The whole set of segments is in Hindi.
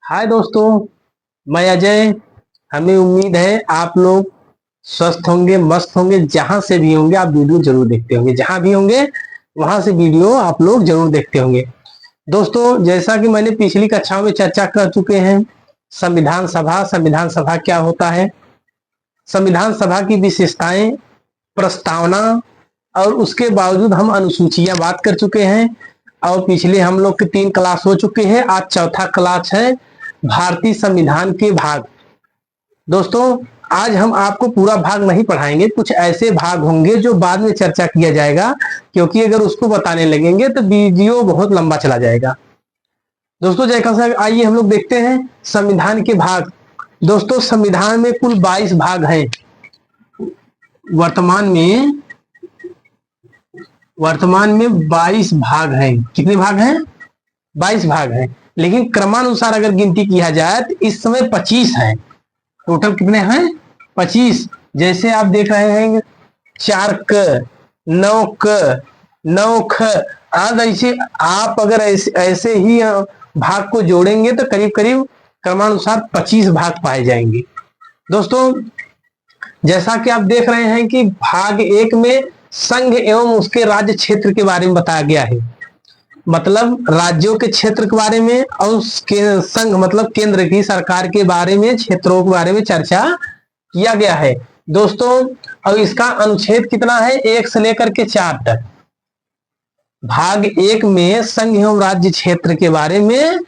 हाय दोस्तों, मैं अजय। हमें उम्मीद है आप लोग स्वस्थ होंगे, मस्त होंगे। जहां से भी होंगे आप वीडियो जरूर देखते होंगे, जहां भी होंगे वहां से वीडियो आप लोग जरूर देखते होंगे। दोस्तों, जैसा कि मैंने पिछली कक्षाओं में चर्चा कर चुके हैं, संविधान सभा क्या होता है, संविधान सभा की विशेषताएं, प्रस्तावना और उसके बावजूद हम अनुसूचियां बात कर चुके हैं। और पिछले हम लोग के 3 क्लास हो चुके हैं, आज चौथा क्लास है भारतीय संविधान के भाग। दोस्तों, आज हम आपको पूरा भाग नहीं पढ़ाएंगे, कुछ ऐसे भाग होंगे जो बाद में चर्चा किया जाएगा, क्योंकि अगर उसको बताने लगेंगे तो वीडियो बहुत लंबा चला जाएगा। दोस्तों, जैसा आइए हम लोग देखते हैं संविधान के भाग। दोस्तों, संविधान में कुल 22 भाग हैं। वर्तमान में 22 भाग हैं। कितने भाग हैं? 22 भाग हैं। लेकिन क्रमानुसार अगर गिनती किया जाए तो इस समय 25 है। टोटल कितने हैं? 25। जैसे आप देख रहे हैं 4 क, 9 क, 9 ख। आज ऐसे आप अगर ऐसे ही भाग को जोड़ेंगे तो करीब करीब क्रमानुसार 25 भाग पाए जाएंगे। दोस्तों, जैसा कि आप देख रहे हैं कि भाग 1 में संघ एवं उसके राज्य क्षेत्र के बारे में बताया गया है, मतलब राज्यों के क्षेत्र के बारे में, और संघ मतलब केंद्र की सरकार के बारे में, क्षेत्रों के बारे में चर्चा किया गया है। दोस्तों, अब इसका अनुच्छेद कितना है? 1 से लेकर के 4 तक। भाग 1 में संघ एवं राज्य क्षेत्र के बारे में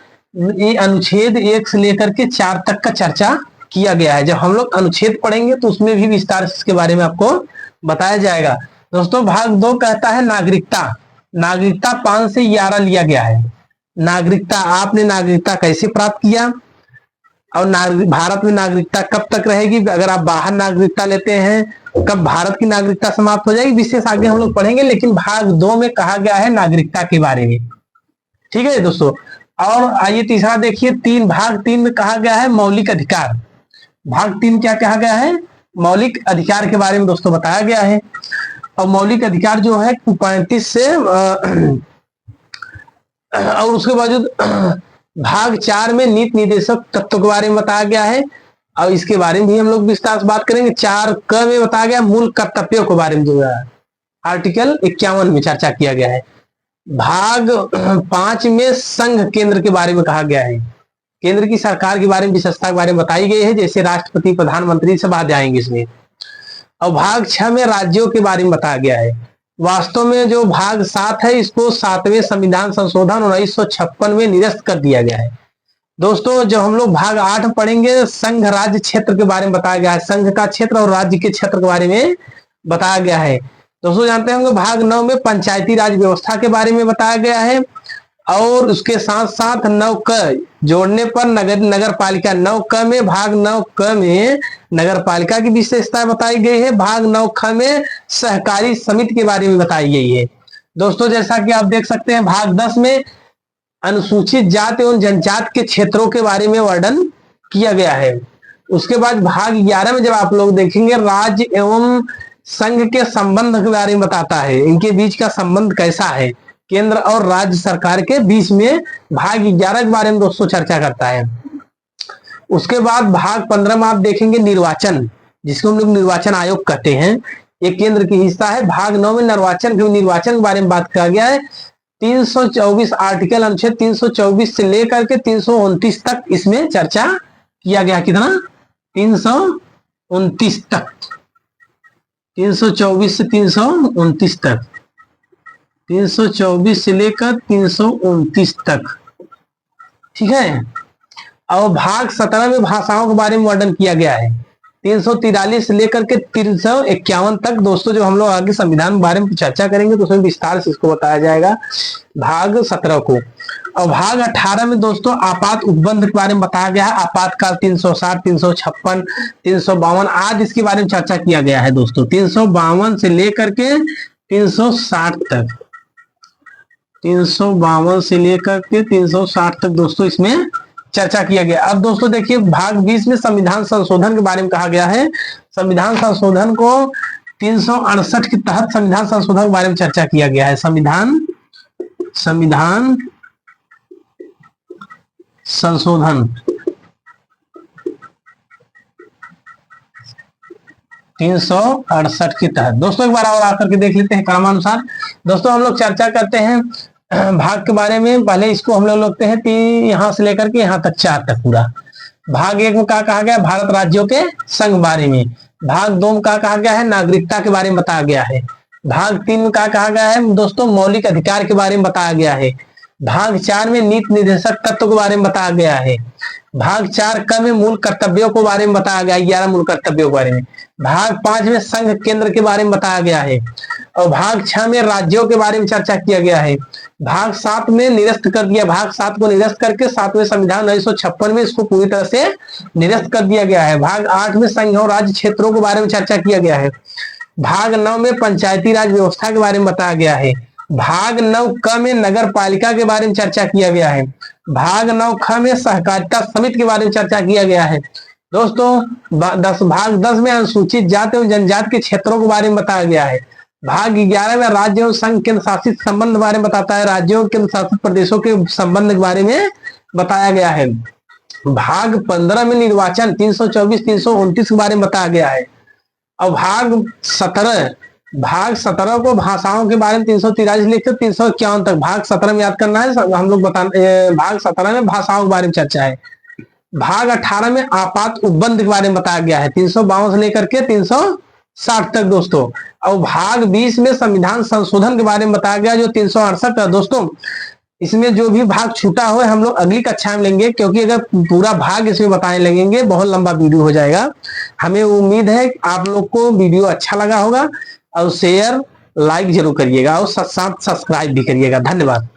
ये अनुच्छेद 1 से लेकर के 4 तक का चर्चा किया गया है। जब हम लोग अनुच्छेद पढ़ेंगे तो उसमें भी विस्तार से इसके बारे में आपको बताया जाएगा। दोस्तों, भाग 2 कहता है नागरिकता। नागरिकता 5 से 11 लिया गया है। नागरिकता, आपने नागरिकता कैसे प्राप्त किया और भारत में नागरिकता कब तक रहेगी, अगर आप बाहर नागरिकता लेते हैं कब भारत की नागरिकता समाप्त हो जाएगी, विशेष आगे हम लोग पढ़ेंगे। लेकिन भाग 2 में कहा गया है नागरिकता के बारे में। ठीक है दोस्तों। और आइए तीसरा देखिए, भाग 3 में कहा गया है मौलिक अधिकार। भाग 3 क्या कहा गया है? मौलिक अधिकार के बारे में दोस्तों बताया गया है। और मौलिक अधिकार जो है 35 से और उसके बावजूद भाग 4 में नीति निर्देशक तत्वों के बारे में बताया गया है, और इसके बारे में भी हम लोग विस्तार से बात करेंगे। 4 क में बताया गया मूल कर्तव्यों के बारे में, जो है आर्टिकल 51 में चर्चा किया गया है। भाग 5 में संघ केंद्र के बारे में कहा गया है, केंद्र की सरकार के बारे में, विशेषता के बारे में बताई गई है, जैसे राष्ट्रपति, प्रधानमंत्री सब आ जाएंगे इसमें। और भाग 6 में राज्यों के बारे में बताया गया है। वास्तव में जो भाग 7 है इसको 7वें संविधान संशोधन 1956 में निरस्त कर दिया गया है। दोस्तों, जब हम लोग भाग 8 पढ़ेंगे, संघ राज्य क्षेत्र के बारे में बताया गया है, संघ का क्षेत्र और राज्य के क्षेत्र के बारे में बताया गया है। दोस्तों, जानते होंगे भाग 9 में पंचायती राज व्यवस्था के बारे में बताया गया है, और उसके साथ साथ 9 क जोड़ने पर नगर पालिका। 9 क में, भाग 9 क में नगर पालिका की विशेषताएं बताई गई है। भाग 9 ख में सहकारी समिति के बारे में बताई गई है। दोस्तों, जैसा कि आप देख सकते हैं, भाग 10 में अनुसूचित जाति एवं जनजाति के क्षेत्रों के बारे में वर्णन किया गया है। उसके बाद भाग 11 में जब आप लोग देखेंगे, राज्य एवं संघ के संबंध के बारे में बताता है, इनके बीच का संबंध कैसा है, केंद्र और राज्य सरकार के बीच में भाग 11 के बारे में दोस्तों चर्चा करता है। उसके बाद भाग 15 में आप देखेंगे निर्वाचन, जिसको हम लोग निर्वाचन आयोग कहते हैं, एक केंद्र की हिस्सा है। भाग 9 में निर्वाचन के बारे में बात किया गया है। 324 आर्टिकल, अनुच्छेद 324 से लेकर के 329 तक इसमें चर्चा किया गया। कितना? 329 तक, 324 से 329 तक, 324 से लेकर 329 तक। ठीक है। और भाग 17 में भाषाओं के बारे में वर्णन किया गया है। 343 से लेकर के 351 तक। दोस्तों, जो हम लोग आगे संविधान के बारे में चर्चा करेंगे तो उसमें विस्तार से इसको बताया जाएगा, भाग 17 को। और भाग 18 में दोस्तों आपात उपबंध के बारे में बताया गया है। आपातकाल 360, 356, 352 आदि इसके बारे में चर्चा किया गया है। दोस्तों, 352 से लेकर के 360 तक, 352 से लेकर के 360 तक दोस्तों इसमें चर्चा किया गया। अब दोस्तों देखिए, भाग 20 में संविधान संशोधन के बारे में कहा गया है। संविधान संशोधन को 368 के तहत संविधान संशोधन के बारे में चर्चा किया गया है। संविधान संशोधन 368 के तहत। दोस्तों एक बार और आकर के देख लेते हैं क्रमानुसार। दोस्तों हम लोग चर्चा करते हैं भाग के बारे में। पहले इसको हम लोग लेते हैं यहां से लेकर के यहां तक 4 तक पूरा। भाग 1 में क्या कहा गया, भारत राज्यों के संघ बारे में। भाग 2 में क्या कहा गया है, नागरिकता के बारे में बताया गया है। भाग 3 में क्या कहा गया है दोस्तों, मौलिक अधिकार के बारे में बताया गया है। भाग 4 में नीति निर्देशक तत्व के बारे में बताया गया है। भाग 4 क में मूल कर्तव्यों के बारे में बताया गया, 11 मूल कर्तव्यों के बारे में। भाग 5 में संघ केंद्र के बारे में बताया गया है। और भाग 6 में राज्यों के बारे में चर्चा किया गया है। भाग 7 में निरस्त कर दिया, भाग 7 को निरस्त करके 7वें संविधान 1956 में इसको पूरी तरह से निरस्त कर दिया गया है। भाग 8 में संघ और राज्य क्षेत्रों के बारे में चर्चा किया गया है। भाग 9 में पंचायती राज व्यवस्था के बारे में बताया गया है। भाग 9 क में नगर पालिका के बारे में चर्चा किया गया है। भाग 9 ख में सहकारिता समिति के बारे में चर्चा किया गया है। दोस्तों भाग 10 में अनुसूचित जाति एवं जनजाति के क्षेत्रों के बारे में बताया गया है। भाग 11 में राज्य एवं संघ केंद्र शासित संबंध के बारे में बताता है, राज्यों के केंद्र शासित प्रदेशों के संबंध के बारे में बताया गया है। भाग 15 में निर्वाचन 324 329 के बारे में बताया गया है। और भाग 17 को भाषाओं के बारे में 343 लिखते 351 तक। भाग 17 में याद करना है हम लोग भाग 17 में भाषाओं के बारे में चर्चा है। भाग 18 में आपात उपबंध के बारे में बताया गया है, 352 से लेकर के 360 तक दोस्तों। और भाग 20 में संविधान संशोधन के बारे में बताया गया जो 368 है। दोस्तों इसमें जो भी भाग छूटा हो हम लोग अगली कक्षा में लेंगे, क्योंकि अगर पूरा भाग इसमें बताने लगेंगे बहुत लंबा वीडियो हो जाएगा। हमें उम्मीद है आप लोग को वीडियो अच्छा लगा होगा और शेयर लाइक जरूर करिएगा और साथ सब्सक्राइब भी करिएगा। धन्यवाद।